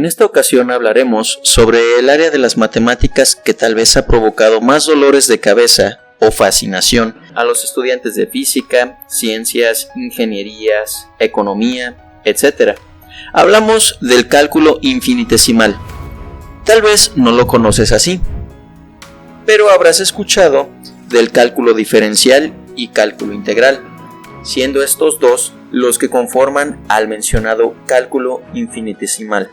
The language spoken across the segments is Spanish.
En esta ocasión hablaremos sobre el área de las matemáticas que tal vez ha provocado más dolores de cabeza o fascinación a los estudiantes de física, ciencias, ingenierías, economía, etc. Hablamos del cálculo infinitesimal. Tal vez no lo conoces así, pero habrás escuchado del cálculo diferencial y cálculo integral, siendo estos dos los que conforman al mencionado cálculo infinitesimal.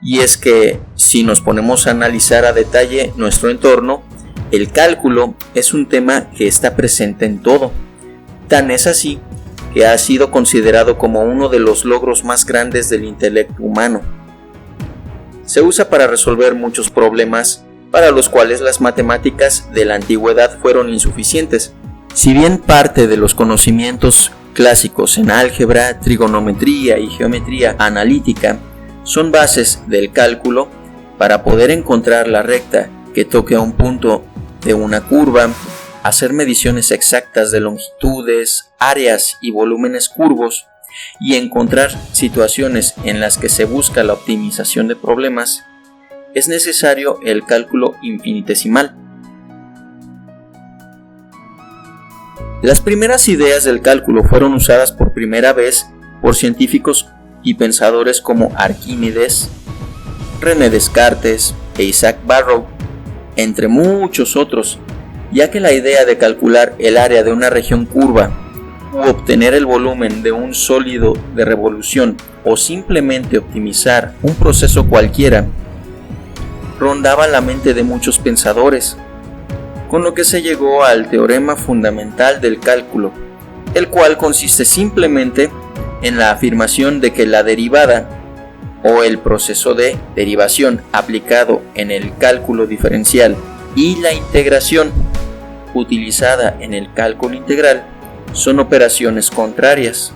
Y es que, si nos ponemos a analizar a detalle nuestro entorno, el cálculo es un tema que está presente en todo. Tan es así que ha sido considerado como uno de los logros más grandes del intelecto humano. Se usa para resolver muchos problemas para los cuales las matemáticas de la antigüedad fueron insuficientes. Si bien parte de los conocimientos clásicos en álgebra, trigonometría y geometría analítica son bases del cálculo para poder encontrar la recta que toque a un punto de una curva, hacer mediciones exactas de longitudes, áreas y volúmenes curvos y encontrar situaciones en las que se busca la optimización de problemas, es necesario el cálculo infinitesimal. Las primeras ideas del cálculo fueron usadas por primera vez por científicos y pensadores como Arquímedes, René Descartes e Isaac Barrow, entre muchos otros, ya que la idea de calcular el área de una región curva u obtener el volumen de un sólido de revolución o simplemente optimizar un proceso cualquiera rondaba la mente de muchos pensadores, con lo que se llegó al teorema fundamental del cálculo, el cual consiste simplemente en la afirmación de que la derivada o el proceso de derivación aplicado en el cálculo diferencial y la integración utilizada en el cálculo integral son operaciones contrarias.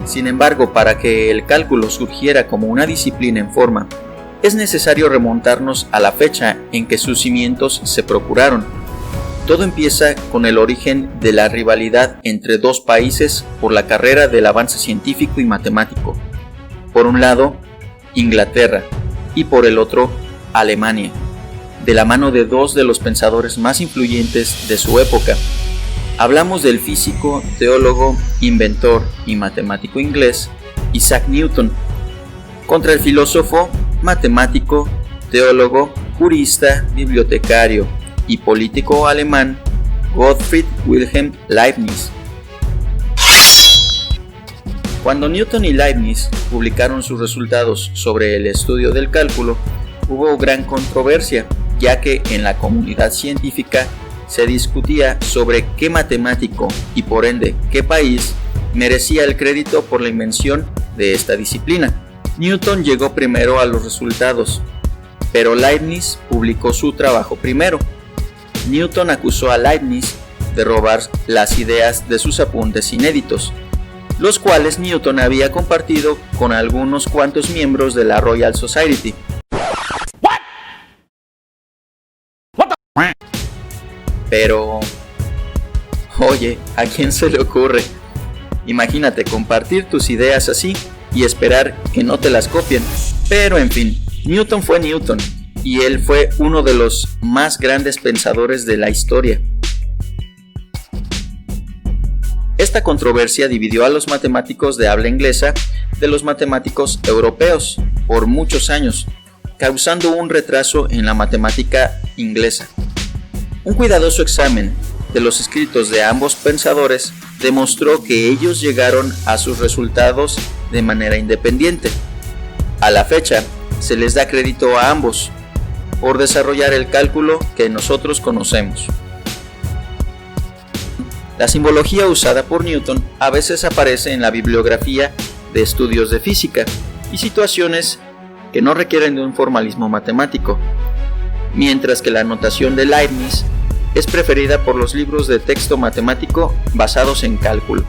Sin embargo, para que el cálculo surgiera como una disciplina en forma, es necesario remontarnos a la fecha en que sus cimientos se procuraron. Todo empieza con el origen de la rivalidad entre dos países por la carrera del avance científico y matemático. Por un lado, Inglaterra y por el otro, Alemania, de la mano de dos de los pensadores más influyentes de su época. Hablamos del físico, teólogo, inventor y matemático inglés Isaac Newton, contra el filósofo, matemático, teólogo, jurista, bibliotecario y político alemán Gottfried Wilhelm Leibniz. Cuando Newton y Leibniz publicaron sus resultados sobre el estudio del cálculo, hubo gran controversia, ya que en la comunidad científica se discutía sobre qué matemático y por ende qué país merecía el crédito por la invención de esta disciplina. Newton llegó primero a los resultados, pero Leibniz publicó su trabajo primero. Newton acusó a Leibniz de robar las ideas de sus apuntes inéditos, los cuales Newton había compartido con algunos cuantos miembros de la Royal Society. Pero, oye, ¿a quién se le ocurre? Imagínate compartir tus ideas así y esperar que no te las copien. Pero en fin, Newton fue Newton, y él fue uno de los más grandes pensadores de la historia. Esta controversia dividió a los matemáticos de habla inglesa de los matemáticos europeos por muchos años, causando un retraso en la matemática inglesa. Un cuidadoso examen de los escritos de ambos pensadores demostró que ellos llegaron a sus resultados de manera independiente. A la fecha, se les da crédito a ambos por desarrollar el cálculo que nosotros conocemos. La simbología usada por Newton a veces aparece en la bibliografía de estudios de física y situaciones que no requieren de un formalismo matemático, mientras que la notación de Leibniz es preferida por los libros de texto matemático basados en cálculo.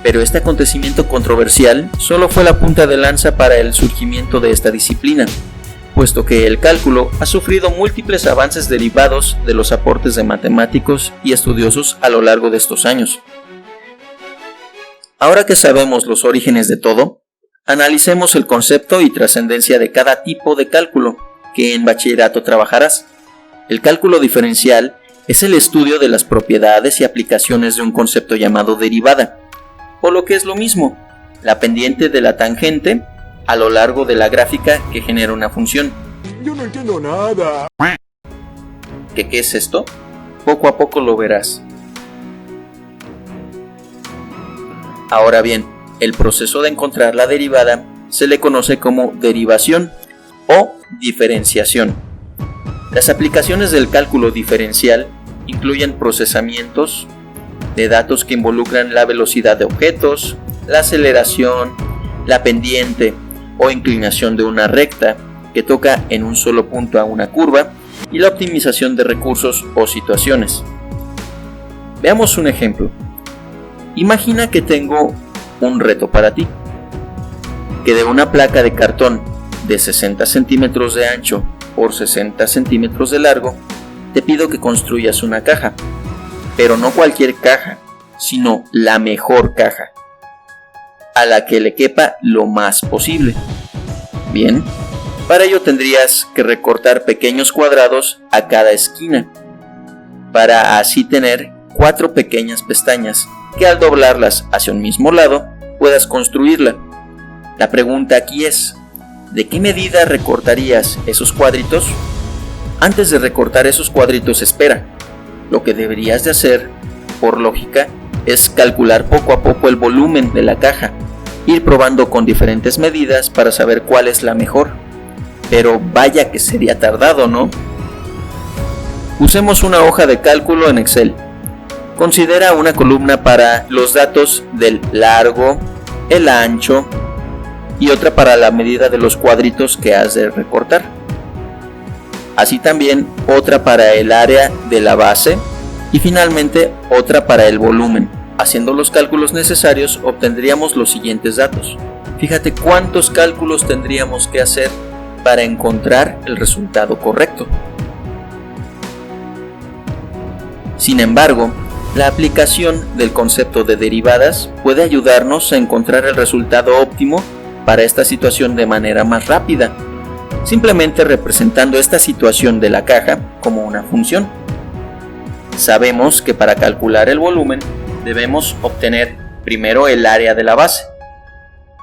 Pero este acontecimiento controversial solo fue la punta de lanza para el surgimiento de esta disciplina, puesto que el cálculo ha sufrido múltiples avances derivados de los aportes de matemáticos y estudiosos a lo largo de estos años. Ahora que sabemos los orígenes de todo, analicemos el concepto y trascendencia de cada tipo de cálculo que en bachillerato trabajarás. El cálculo diferencial es el estudio de las propiedades y aplicaciones de un concepto llamado derivada, o lo que es lo mismo, la pendiente de la tangente a lo largo de la gráfica que genera una función. Yo no entiendo nada. ¿Qué es esto? Poco a poco lo verás. Ahora bien, el proceso de encontrar la derivada se le conoce como derivación o diferenciación. Las aplicaciones del cálculo diferencial incluyen procesamientos de datos que involucran la velocidad de objetos, la aceleración, la pendiente o inclinación de una recta que toca en un solo punto a una curva y la optimización de recursos o situaciones. Veamos un ejemplo. Imagina que tengo un reto para ti, que de una placa de cartón de 60 centímetros de ancho por 60 centímetros de largo, te pido que construyas una caja, pero no cualquier caja, sino la mejor caja, a la que le quepa lo más posible. Bien, para ello tendrías que recortar pequeños cuadrados a cada esquina, para así tener 4 pequeñas pestañas que al doblarlas hacia un mismo lado puedas construirla. La pregunta aquí es, ¿de qué medida recortarías esos cuadritos? Antes de recortar esos cuadritos, espera. Lo que deberías de hacer, por lógica, es calcular poco a poco el volumen de la caja, ir probando con diferentes medidas para saber cuál es la mejor. Pero vaya que sería tardado, ¿no? Usemos una hoja de cálculo en Excel. Considera una columna para los datos del largo, el ancho y otra para la medida de los cuadritos que has de recortar. Así también otra para el área de la base y finalmente otra para el volumen. Haciendo los cálculos necesarios obtendríamos los siguientes datos. Fíjate cuántos cálculos tendríamos que hacer para encontrar el resultado correcto. Sin embargo, la aplicación del concepto de derivadas puede ayudarnos a encontrar el resultado óptimo para esta situación de manera más rápida, simplemente representando esta situación de la caja como una función. Sabemos que para calcular el volumen debemos obtener primero el área de la base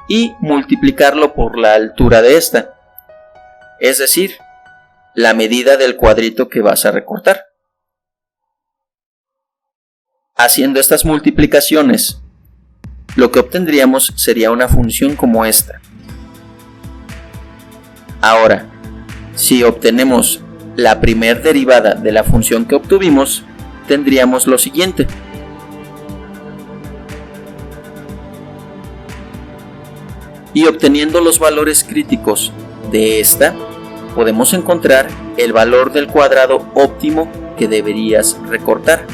y multiplicarlo por la altura de esta, es decir, la medida del cuadrito que vas a recortar. Haciendo estas multiplicaciones, lo que obtendríamos sería una función como esta. Ahora, si obtenemos la primer derivada de la función que obtuvimos, tendríamos lo siguiente. Y obteniendo los valores críticos de esta, podemos encontrar el valor del cuadrado óptimo que deberías recortar.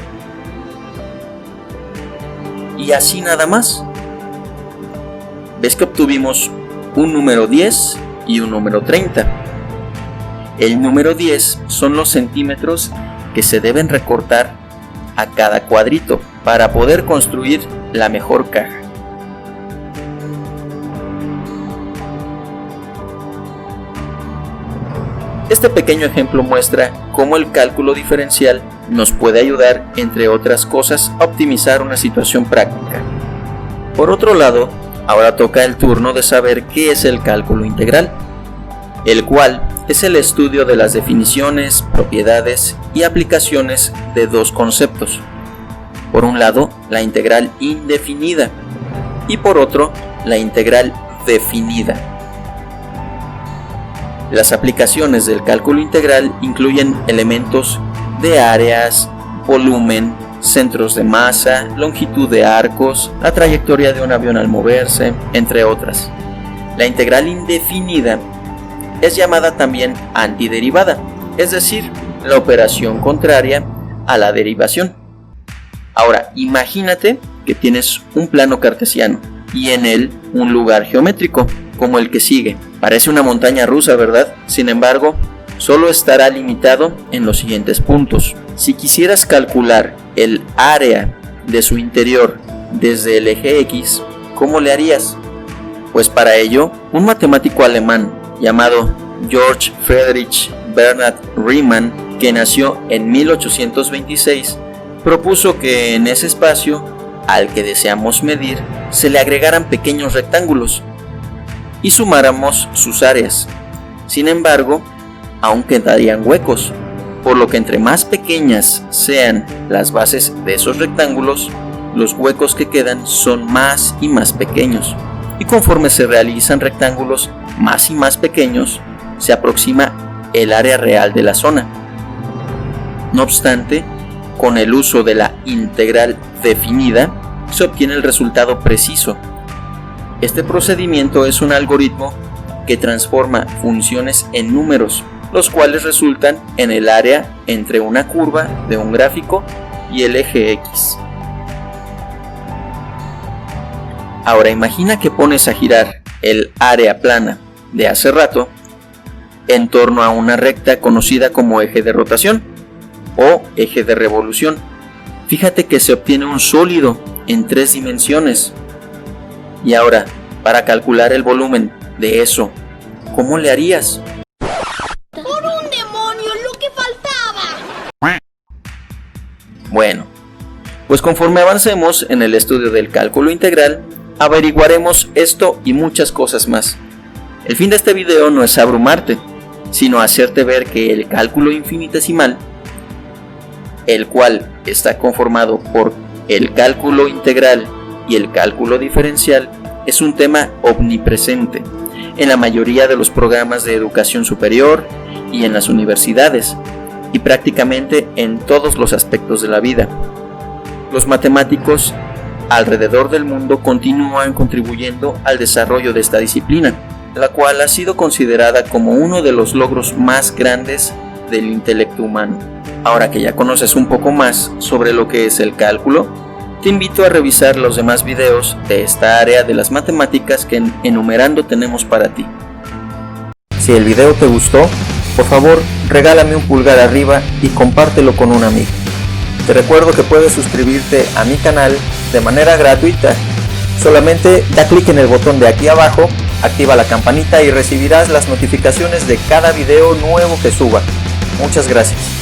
Y así nada más. ¿Ves que obtuvimos un número 10 y un número 30? El número 10 son los centímetros que se deben recortar a cada cuadrito para poder construir la mejor caja. Este pequeño ejemplo muestra cómo el cálculo diferencial nos puede ayudar, entre otras cosas, a optimizar una situación práctica. Por otro lado, ahora toca el turno de saber qué es el cálculo integral, el cual es el estudio de las definiciones, propiedades y aplicaciones de dos conceptos. Por un lado, la integral indefinida y por otro, la integral definida. Las aplicaciones del cálculo integral incluyen elementos de áreas, volumen, centros de masa, longitud de arcos, la trayectoria de un avión al moverse, entre otras. La integral indefinida es llamada también antiderivada, es decir, la operación contraria a la derivación. Ahora, imagínate que tienes un plano cartesiano y en él un lugar geométrico, como el que sigue. Parece una montaña rusa, ¿verdad? Sin embargo, solo estará limitado en los siguientes puntos. Si quisieras calcular el área de su interior desde el eje X, ¿cómo le harías? Pues para ello, un matemático alemán llamado Georg Friedrich Bernhard Riemann, que nació en 1826, propuso que en ese espacio al que deseamos medir se le agregaran pequeños rectángulos y sumáramos sus áreas. Sin embargo, aún quedarían huecos, por lo que entre más pequeñas sean las bases de esos rectángulos, los huecos que quedan son más y más pequeños, y conforme se realizan rectángulos más y más pequeños, se aproxima el área real de la zona. No obstante, con el uso de la integral definida, se obtiene el resultado preciso. Este procedimiento es un algoritmo que transforma funciones en números, los cuales resultan en el área entre una curva de un gráfico y el eje X. Ahora imagina que pones a girar el área plana de hace rato en torno a una recta conocida como eje de rotación o eje de revolución. Fíjate que se obtiene un sólido en 3 dimensiones. Y ahora, para calcular el volumen de eso, ¿cómo le harías? ¡Por un demonio, lo que faltaba! Bueno, pues conforme avancemos en el estudio del cálculo integral, averiguaremos esto y muchas cosas más. El fin de este video no es abrumarte, sino hacerte ver que el cálculo infinitesimal, el cual está conformado por el cálculo integral y el cálculo diferencial, es un tema omnipresente en la mayoría de los programas de educación superior y en las universidades, y prácticamente en todos los aspectos de la vida. Los matemáticos alrededor del mundo continúan contribuyendo al desarrollo de esta disciplina, la cual ha sido considerada como uno de los logros más grandes del intelecto humano. Ahora que ya conoces un poco más sobre lo que es el cálculo, te invito a revisar los demás videos de esta área de las matemáticas que en Enumerando tenemos para ti. Si el video te gustó, por favor regálame un pulgar arriba y compártelo con un amigo. Te recuerdo que puedes suscribirte a mi canal de manera gratuita. Solamente da clic en el botón de aquí abajo, activa la campanita y recibirás las notificaciones de cada video nuevo que suba. Muchas gracias.